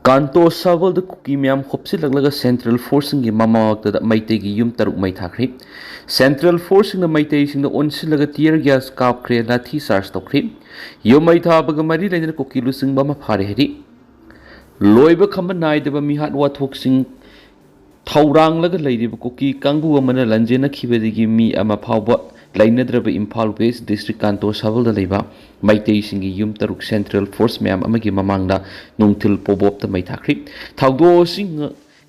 Kanto Saval the Kuki Miam Hupchillakhre Central Forcing the Mama the Meetei-kuki Yum Taruk phakhre Central Forcing the Meetei in the Hupchillakhre tear gas phakhre lathi charge tokre Yum Meithabaga Mari Lena Kuki Luchingba Yaona Loiba Khamba Naidaba Mihat Wathoksing Taurang Laga Lady Kuki Kangu Amana Lanjena Kibadigi Mi Ama Pawba Lainadraba Impal West District Kanto Saval the Leba Meitei Singi Yum Taruk Central Force Miam Amagi Mamangda Nungtil Pobop the Meethakhre Thaudo Sing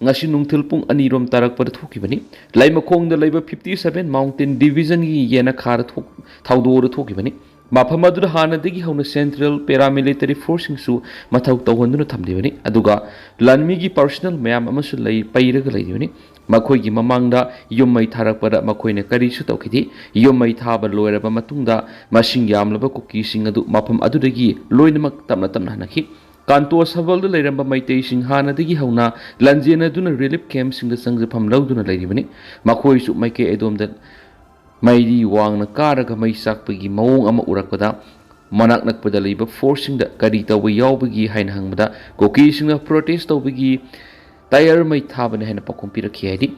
Ngasi Nungtil Pung Anirom Tarak Pada Thokibani Laimakong the Labor 57 Mountain Division Yena Kara Thaudo the Thokibani Mapamadu Hanadigi Hona Central Paramilitary Forcing Su Matau Tawanduna Tamdivani Aduga Lanmigi Personal Miam Amasulai Pairaga Ladivani Makoigi Mamangda Yumai Tarakpada Makoina Karisu Tokiti Yumai Taba Loeraba Matunda Mashing Yamlaba Kuki Singadu Mapam Adudagi Loinamak Tamnatam Hanaki Kanto Saval the Leramba Meitei Sing Hana Digi Hona Lanjena Duna Relief Camps in the Sangapam Lauduna Ladivani Makoi Su Make Edom that Maidi Wang Nakaraga Mai Sakpagi Maung Ama Urakada Manak Nakpada Labor forcing the Karita Wayawbagi Hain Hangmada Koki Sing a protest Obigi Tire Mai Taban and Pakumpira Kiadi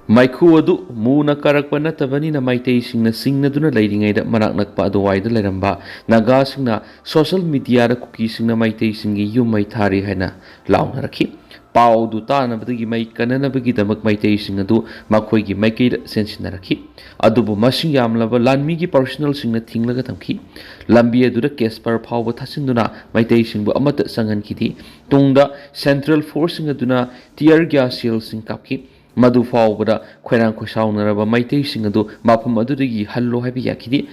Maiku Adu Muna Karakpana Tavanina Meitei Sing the Singaduna Lading Ada Manak Nakpa Aduai the Leramba Nagasingna social media Kuki Sing the Meitei Singi Yumai Tari Hena Launaraki Pau Dutana Bagi Mai Kanana Bagi the Meitei Singadu Makoigi Maikid Sensinaraki Adubu Mashing Yamlava Lanmigi personal sing the Tinglagatamki Lambia do the Kesper Power Tasinduna Meitei Singbu Amat Sangan Kiti Tungda Central Forcing Aduna Tier Gas Shield Sing Kapki Madu Fawbada Queran Koshaunaraba Meitei Singadu Mapam Adudigi Hallo Happy Yakidi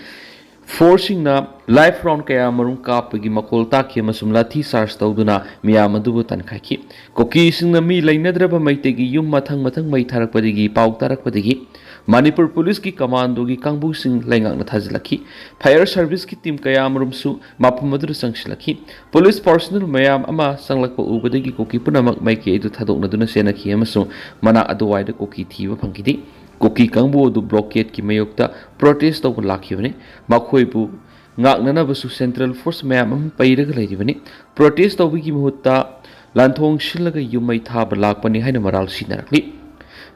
Forcing na life round kaya marum kapagi makol taki masum lathi charge tawduna miyamadubu tankaki koki singna mi lainadraba maitegi yum mathang mai tharakpadigi pau tarakpadigi Manipur police ki commando gi kangbu sing laingak na thajlaki fire service ki team kaya marum su mapamadur sangsilaki police personnel mayam ama sanglakpa ubadagi koki punamak maiki edu thadokna duna senaki amasu mana aduwai da koki thiba phangkidi Kuki Kangbu du blockade ki mayokta protest of Lakivani, Makoibu, Nagnana Basu Central Force Mam Pairagalivani, protest of Wiki Muta, Lantong Shilaga Yumai Taba Lakpani Hanamaral Sinarli.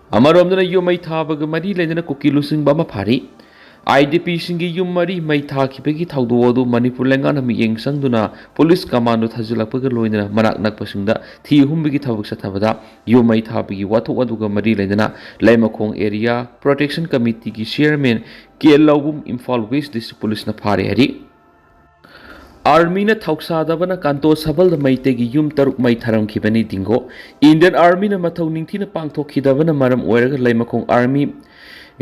Amaramana Yumai Tabaga Mari Lena Kuki Luchingba Yaona IDP Singi Yumari Meitaki Pegi Taudo Manipur Langana Miyang Sangduna Police Commando Tazulapaga Loina Manak Nakpasinda Thi Humbigi Tavuk Satabada Yumai Tabigi Watu Waduga Mari Lena Laimakong Area Protection Committee ki Chairman Kielawum Imphal West District Police na Phare Hari Army na Thausadabana Kanto Saval the Meitei Yum Taruk Mai Tharam Kibani Dingo Indian Army na Matau Ningtina Pangthokidabana Maram Oeraga Laimakong Army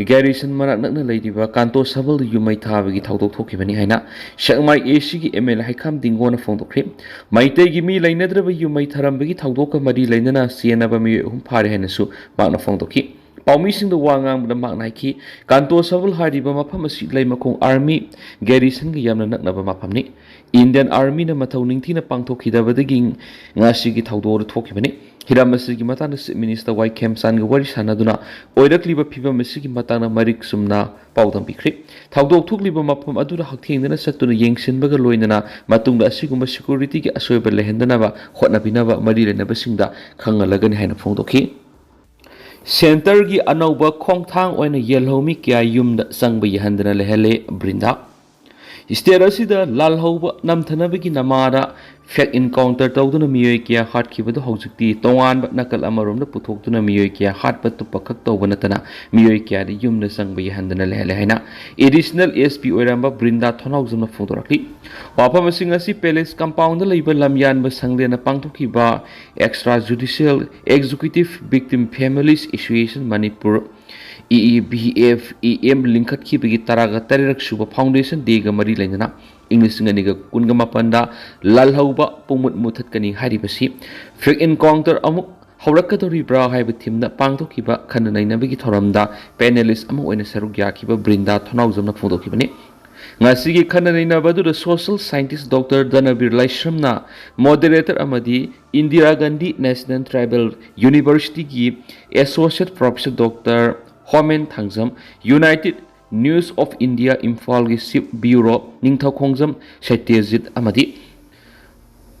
Garrison Marak Nakna Ladiva Kanto Saval Yumai Tabagi Tautok Tokibani Haina Shangmai Ashigi ML Haikam Dingona Fondokrim Meitei Gimi Lainadraba Yumai Tarambagi Taudoka Mari Lainana Sienaba Mi Humpare Henasu Magna Fondoki Paumising the Wangang the Magnaiki Kanto Saval Hariba Mapamasi Laimakong Army Garrison Yamna Naknaba Mapamni Indian Army na Matau Ningtina Pangthokidabadaging Ngashigi Taudor Tokibani Hiramasigi Matana Minister Y. Kem San Wari Sanaduna, Oirakliba Piva Masigi Matana Marik Sumna, Paudam Bikri, Taudo Tukliba Mapam Adura Haking, and Satuna Yangsin Bagaloina, Matunga Siguma Security, Asoba Lehendanava, Hotnabinava, Marila Nabasinda, Kangalagan Hanafondoki. Center gi Anauba Kongtang on a yellow Mikia Yum Sang by Handana Lehele Brinda. Sterasida Lalhoba Namtanabiki Namara Fek encounter Tauduna Mioikia Hart Kiba the Hosiki, Tongan but Nakal Amarum the Putokuna Mioikia Hart but to Pakakto Vanatana, Mioikia the Yum the Sang by Handana Lehena, additional SP Oramba Brinda Tonauzum of Fotography. Wapamasingasi Palace compound the label Lamyan Basangdena Pangtokiba, extrajudicial executive victim families Association Manipur. EEBF EM Linkat Kibigi Taraga Tarak Suba Foundation Dega Mari Lena English Nganiga Kungamapanda Lalhauba Pumut Mutatkani Haribasi Fake encounter Amuk Horakatori Bra Hive Tim the Pangto Kiba Kanana Nabigi Toramda panelist Amu in a Sarugia Kiba Brinda Tonauzam Fondo Kibani Ngasigi Kanana Badu the social scientist Dr. Danabir Laishamna moderator Amadi Indira Gandhi National Tribal University Gi Associate Professor Dr. Homen Thangzam, United News of India Imphal Ship Bureau, Ningthau Khongjam, Satyajit Amadi,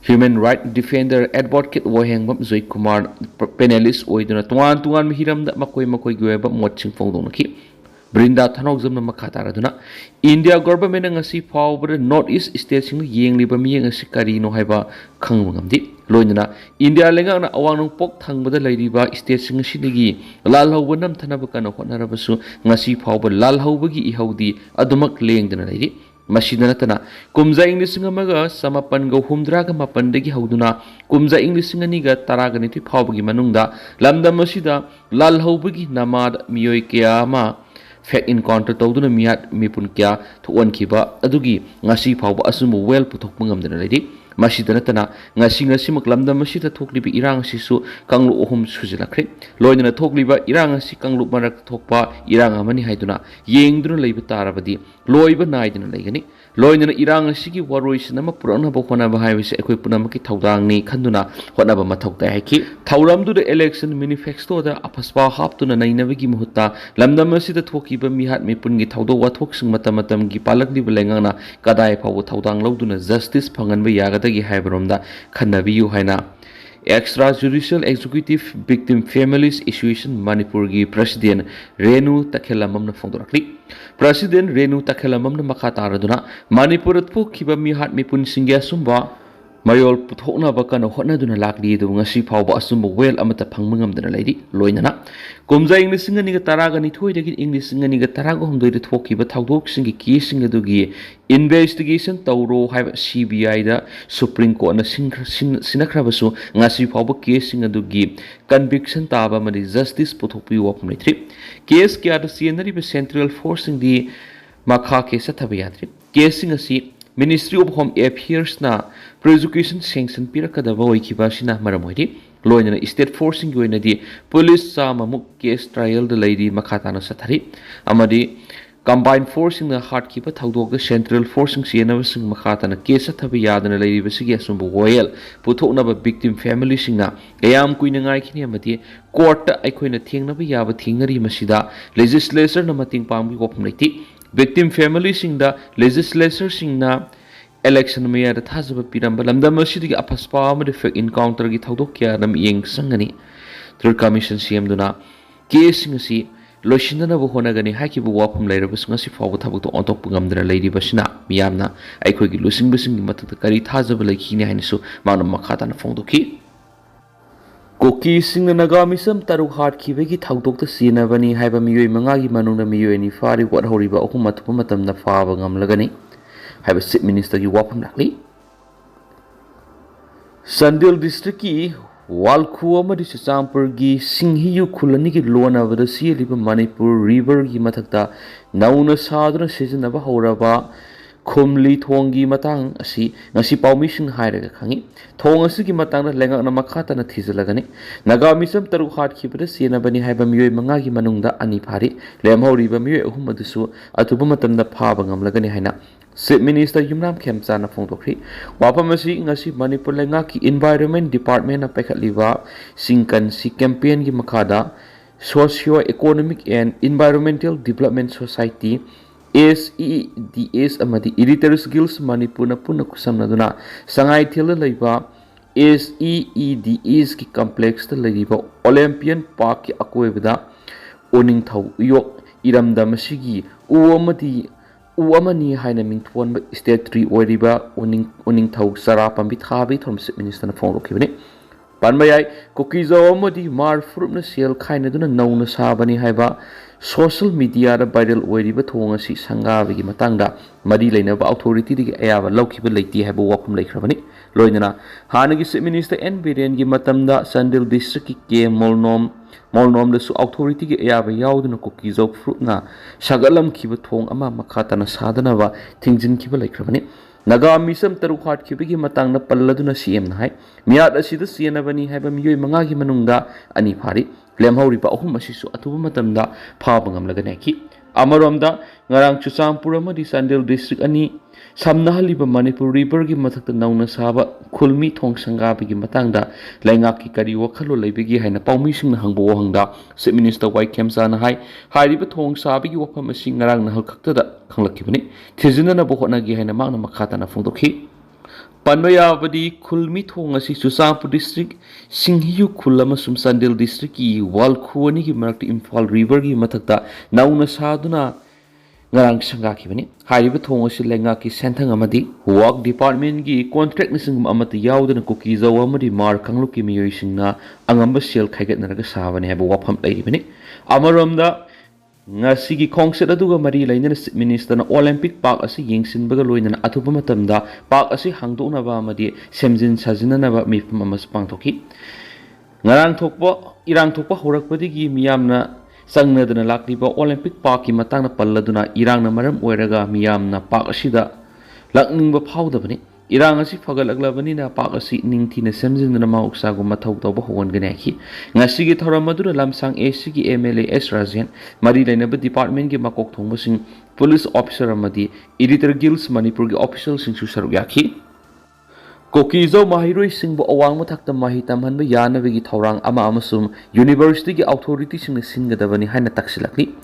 Human Right Defender Advocate Wahengam Zoy Kumar panelist oiduna tuan hiramda makoi goeba motching fongdonaki Brinda Thanokzamna makataraduna India government ngasi fawbra North East state sing yengliba mi ngasi karino haiba khangmangamdi loinana India lenga na awang pok thangbada lairiba state sing sidigi lal hawba nam thanaba kana honarabasu ngasi fawba lal hawbagi ihaudi adumak lengdana lairi Masina natana kumza English ngamaga samapan go humdraga mapandagi hauduna kumza English nganiga taraga niti phawbagi manungda lamda masida lal hawbagi namad miyoi kiyama fact encounter tawduna miyat mipun kya thuan khiba adugi ngasi phawba asumu well puthok mangamdana ledi masida natana ngasi mak lamda masida thoklibi irang sisu kanglu ohum Hupchillakhre loinana thokliba irang si kanglu marak thokpa irang amani haiduna yengduna leiba tarabadi loiba naidana leigani loinana irang sigi waroisina ma purana bokona bahaibise ekoi punamaki thaudangni khanduna honaba mathokta haiki thauramdu the election manifesto da apaspa haptuna nainabagi muhutta lamda masida thokiba mihat mipungi thaudo wathoksing matam gi palakliba lengana kadai phawo thaudang loduna justice phanganba yagadagi haibromda khannabiyu haina Extrajudicial Executive Victim Families Association Manipur gi President Renu Takhelamamna fongdorakli President Renu Takhelamamna makataraduna Manipur thokhiba mihat mipun singya sumba mayol puthokna bakana hotnaduna lakli du ngasi phawba asumba well amata phangmangamdana leidi loinana kumza English ngani ga taraga ni thoidagi English ngani ga taraga homdoi de thokhiba thawdok singi case adugi investigation tawro haiba CBI da Supreme Court na sinakhrabasu ngasi phawba case adugi conviction taba mari justice puthokpi wapum leitri case kya da senari be central forcing di makha case thabiyatri case ngasi Ministry of Home Affairs na prosecution sanction pirakadaba oikiba sina maramoidi loinana state forcing yoina di police sama muk case trial de lady makhatana sathari amadi combined forcing na hard keeper thaudok the central forcing siena sing makhatana case thabi yadana lady basigi asumbu royal puthokna ba victim family singna ayam kuina ngai khini amadi court aikoina thengna ba yaba thingari masida legislature na mating pangbi gopum leiti victim family singda legislature singna election meya da thazaba piramba lamda masidi apaspa amade fact encounter gi thaudok kya nam yeng sangani through commission cm duna case ngasi loisindana bo honagani haki bo wapum lairabus ngasi fawu thabuk to ontok pungamdra leidi basina miyamna aikoi gi lusing busing matak kari thazaba laikhini hainisu mana makhata na fongdoki Kuki sing nagami sam taru hard khibegi thaudok ta sinabani haiba miyoi mangagi manungna miyoi ni fari wat horiba ahum mathupa matamna faaba ngamlagani haiba chief minister gi wapam lakli Sandil district ki walkhu amadi champur gi singhiyu khulani gi lona wada sieliba Manipur river gi mathakta nauna saduna sejanaba horaba khumli thongi matang asi ngasi permission hairaga khangi thong asigi matang na lenga na makhata na thijalagani nagami sam taru hat khibra sena bani haiba miyoi manga gi manungda ani phari lemhori ba miyoi ahum adusu atuba matamda phaba ngamlagani haina Chief Minister Yumnam Khemcha na phongdokri wapam asi ngasi Manipur lenga ki Environment Department na pekhatliwa singkan si campaign gi makhada Socio Economic and Environmental Development Society SEDS amadi Editors Guilds Manipur na puna kusamnaduna sangai thila leiba SEEDS ki complex ta leiba Olympian Park ki akoibada oning thau yok iramda masigi uamani haina mingthon state tree oiriba oning thau sara pambi thabi thom Chief Minister na phone rokibani panbayai kokizo amadi mar fruit na sel khaina duna nauna sabani haiba social media da viral oiriba thonga si sangabigi matangda mari leinaba authority digi ayaba laukiba leiti haiba wakum leikrabani loinana hanagi Chief Minister N Biren gi matamda Sandil district ki ke molnom da su authority gi ayaba yauduna kokizo fruit na sagalam kiba thong ama makhata na sadana ba thingjin kiba leikrabani Nagami sam taru khat khibigi matang na palladuna CM na hai miyat asida siena bani haiba miyoi manga gi manungda ani phari lemhauri ba ahum asisu atuba matamda phaba ngamlagane ki amaromda ngarang chuchampur amadi Sandil district ani samnahaliba Manipur river gi mathakta nauna saba khulmi thong sangabigi matangda laingak ki kari wakhalo leibigi haina paumi singna hangbo hangda Chief Minister Wai Khemcha na hai hairiba thong sabigi wafam asi ngarang na halkhakta da khanglakibani thijina na bohona gi haina mangna makhata na phongdokhi Panmayabadi Kulmi Thongasi Chusampu district, Singhiyu Kulamasum Sandil district, Walkuani Marak Imphal River Matakta, Nauna Saduna Ngarang Sangaki Bani, Hariba Thongasi Lengaki Santang Amadi, Work Department gi contract Nising Amati Yaudan Kukiza Wamadi Mar Kangluki Miyosina, Angamba Shell Kagat Naga Savani have a wapam lady Bani, Amaramda. Ngasigi kongset aduga mari lainana minister na Olympic Park asi yengsinbaga loinana atupa matamda park asi hangdoknaba amadi semjin sajinanaba mifam amas pangthoki ngarang thokpa irang thokpa horakpadigi miyamna sangnadana lakliba Olympic Park ki matangna palladuna irangna maram oiraga miyamna park asida lakningba phawdabani irang asi phagalaglabani na park asi ningthina semjinna mauksagu mathau tawba hongangane ki ngasigi thoramaduna lamsang ashigi MLA S Rajan mari lainaba department gi makok thongbasing police officer amadi editor guilds Manipur gi official sing su saruk yakhi Kokizo mahiroi singbo awang mathakta mahi tamhanba yanabagi thorang ama amasum university gi authority sing singadabani haina taksilakli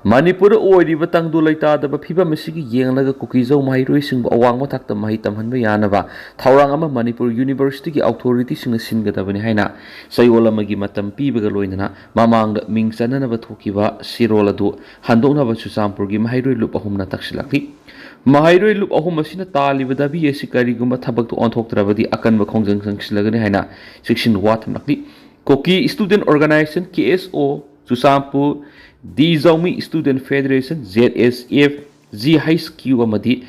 Manipur oiriba tangdu laitadaba phiba masigi yenglaga Kokizo mahiroi singbo awang mathakta mahi tamhanba yanaba thorang ama Manipur university gi authority sing singadabani haina sayolamagi matam pibaga loinana mamangda mingsananaba thokiba siroladu handoknaba Chusampur gi mahiroi lup ahumna taksilakli Mahairoi lup ahum asina talibada bi esi karigumba thabak to onthoktrabadi akanba khongjang sangsilagani haina section watam nakli Koki student organization KSO Chusampur Dizaumi student federation ZSF G high school amadi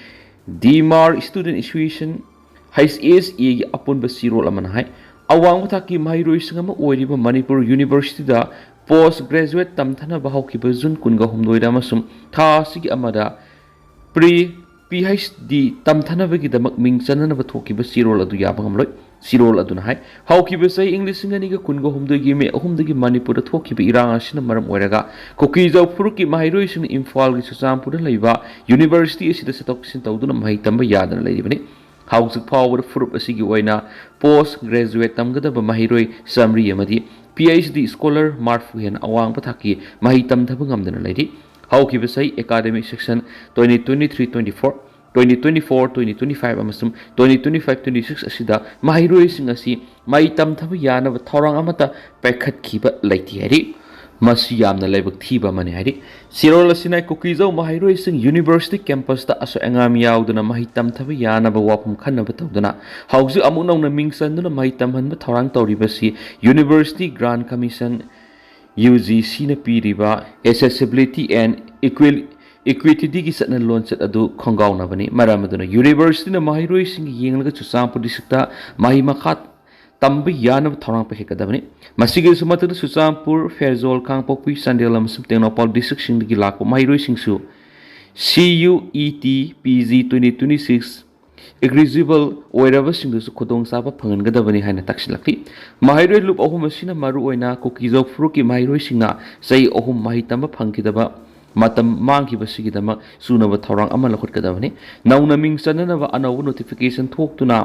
Dimar student association HSA gi apunba sirol aman hai awang thaki mahairoi singama oiriba Manipur university da postgraduate tamthana bahaukiba jun kunga humdoida masum tha sigi amada pre PhD tamthanabagi damak mingchananaba thokiba sirol adu yabangamloi sirol aduna hai haukiba sai English singaniga kungo humdagi me ahumdagi Manipur da thokiba irang asina maram oiraga Kokizo Furuki mahiroi sin Imphal gi Chusampur da leiba university asida setok sin tawduna mahi tamba yadana leibani hausuk power furup asigi oina post graduate tamgadaba mahiroi samri amadi PhD scholar marfu hen awang pathaki mahi tamthaba ngamdana leidi Haukiba sai academic section 2023-24, 2024-2025 amasum 2025-26 asida mahiroi sing asi mai tamthaba yanaba thorang amata paikhat khiba laiti hari masi yamna laibak thiba mani hari sirol asina Kokizo mahiroi sing university campus da aso engam yauduna mahi tamthaba yanaba wapum khanaba tawduna hauju amunawna mingsanduna mahi tamhanba thorang tawribasi University Grant Commission UGC na piriba accessibility and equity digi satna launch adu khongaw na bani maramaduna university na mahiroi sing yenglaga Chusampur district mahi makhat tambi yanab thorang pe hekadabani masigi sumatana Chusampur Ferzol Kangpokpi Sandelam Technopol district sing digi lakpo mahiroi sing su CUET PG 2026 Agreeable oiraba singdu su Khudong saba phangangadabani haina taksilakli mahiroi lup ahum asina maru oina Kokizo Furuki mahiroi singna sai ahum mahi tamba phangkidaba matam mangkiba sigidama sunaba thorang ama lakhutgadabani nauna mingsananaba anawu notification thoktuna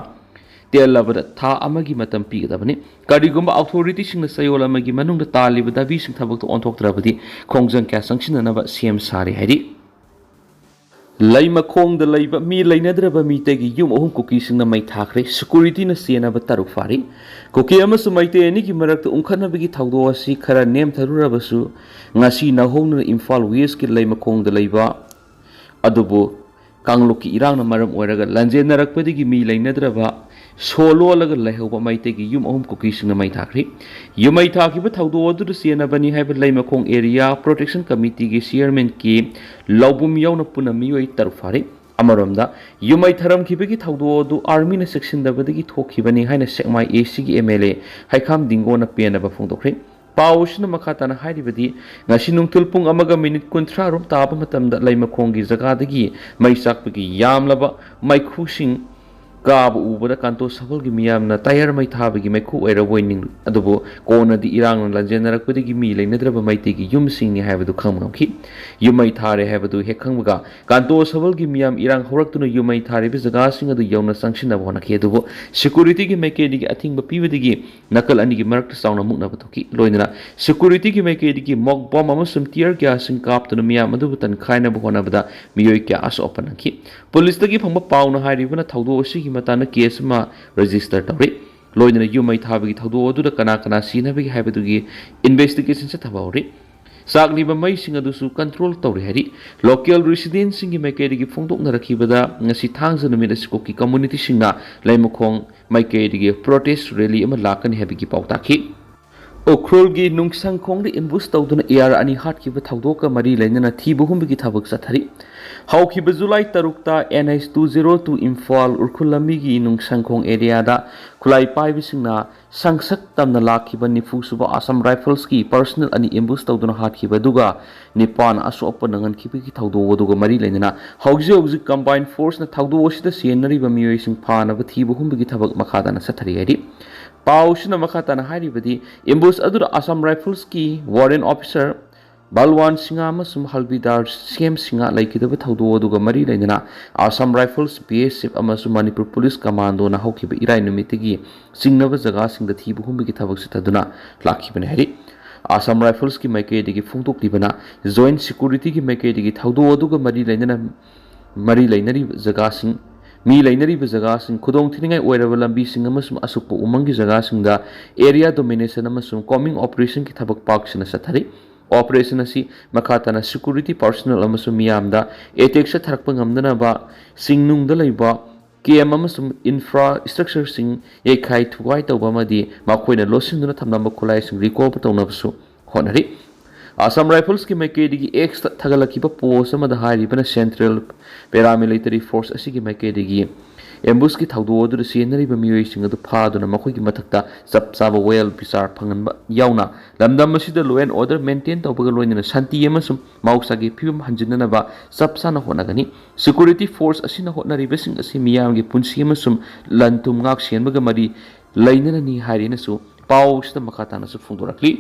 telabada tha amagi matam pigadabani karigumba authority singna sayol amagi manungda talibada bi sing thabak to onthoktrabadi khongjang kya sangsinanaba CM sari haidi Laima Kong the Laiba me Lainadraba Meetei-kuki yum ohum Kuki sing na Meetei-kuki security na sienaba taruk fari Kuki amasu Meetei ni ki marakta ungkhanabagi thawdo asi khara nem tharurabasu ngasi nahongna Imphal West ki Laima Kong the Laiba adubu Kangluki irang na maram oiraga lanjenarakpadigi me Lainadraba solo laga lehauba Meitei-kuki yum ohum Kuki sing na Meetei-kuki yum Meitei-kuki thawdo adu sienabani haiba Laima Kong area protection committee ki chairman ki Loubiyu yauna puna miyoi tarufari amaramda yumai tharam khibagi thawdo du army na section da badagi thokhibani haina sekmai ACG MLA haikam dingo na pena ba phongdokre pausna makata na hairibadi ngasi nungtul pung amaga minute 30 rom taba matamda Laima Khonggi jaga dagi mai sakpagi yamlaba mai khusing Gab ubada kanto sabal gi miyam na tayar mai thaba gi mai khu era woining adubo kona di irang la generak pudi gi mi leina draba mai te gi yum sing ni haibadu kham ki yumai thare haibadu he khangba kanto sabal gi miyam irang horak tu yumai thare bi jaga sing adu yauna sanction na bona ki adubo security gi mai ke di athing ba piwadi gi nakal ani gi marak sauna mukna ba ki loina security gi mai ke di mock bomb ama sum tier kya sing kap tu miyam adu tan khaina ba hona bada miyoi kya as open ki police ta gi phangba pauna hairi bana thawdo si gi matana case ma register tawri loina yumai thabagi thaudo adu da kana kana sinabagi haibatugi investigation se thabauri sakliba mai sing adusu control tawri hari local residents singi maikeri gi phongdok na rakhibada ngasi thangja numit asiko ki community singa laimakhong maikeri gi protest rally ama lakani habigi pautakhi Okrol gi nungsang khong de imbus tawduna air ani hat ki thaudoka mari lainana thibuhum gi thabak sathari hau ki July tarukta NH 202 Imphal urkhulami gi nungsang khong area da khulai pai bisingna sangsak tamna lakhiba nifu suba Assam Rifles ki personal ani imbus tawduna hat ki duga nipan asu opanangan ki thaudo duga mari lainana hauji combined force na thaudo sida senari ba miyoi sing phana ba thibuhum gi thabak makhada na sathari ari Paushna makatana haribadi imbus adura Assam Rifles ki warrant officer Balwan Singa amasum Halbidar CM Singa laikidaba thaudo aduga mari lainana Assam Rifles BSF amasum Manipur Police Commando na haukiba irai numitigi singnaba jaga singda thibu humbigi thabak sitaduna lakhibane hari Assam Rifles ki maikedi gi phungtok libana joint security ki maikedi gi thaudo aduga mari lainari jaga sing mi lainari jaga sing Khudong thiningai oiraba lambi sing amasum asukpo umangi jaga singda area domination amasum combing operation ki thabak pak sina sathari operation asi makhatana security personnel amasum miyamda attack sa tharakpa ngamdana ba singnung da leiba KM amasum infrastructure sing yekhai thuwai tawba madi makhoina losinduna thamnamba khulai sing recover tawnabasu honari Assam Rifles ki maikedi gi ex thagalakiba post amada haribana Central Paramilitary Force asigi maikedi gi ambush ki thaudo adu senari ba miyoi sing adu phaduna makhoi gi mathakta chapchaba well pisar phanganba yauna lamdam asida law and order maintain tawbaga loinina shanti amasum mausa gi phibam hanjinna ba chapsana honagani security force asina honari besing asi miyam gi punsi amasum lantum ngak senbaga mari lainana ni harina su pau sida makhatana su phungdorakli